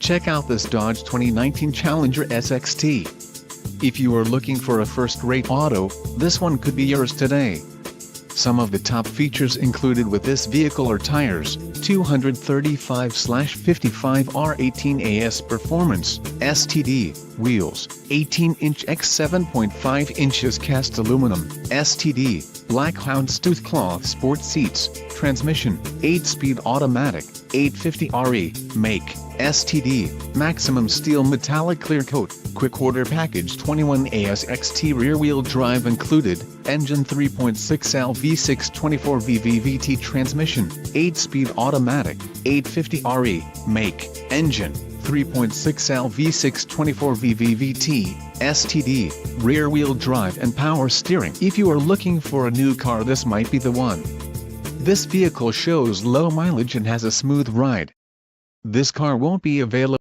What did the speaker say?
Check out this Dodge 2019 Challenger SXT. If you are looking for a first-rate auto, this one could be yours today. Some of the top features included with this vehicle are tires, 235/55 R18AS performance, STD, wheels, 18-inch x 7.5 inches cast aluminum, STD, black houndstooth cloth sport seats, transmission, 8-speed automatic, 850RE, make, STD, maximum steel metallic clear coat, quick order package 21AS XT rear-wheel drive included, engine 3.6L V6 24V VVT transmission, 8-speed automatic, 850RE, make, engine, 3.6L V6 24V VVT, STD, rear-wheel drive and power steering. If you are looking for a new car, this might be the one. This vehicle shows low mileage and has a smooth ride. This car won't be available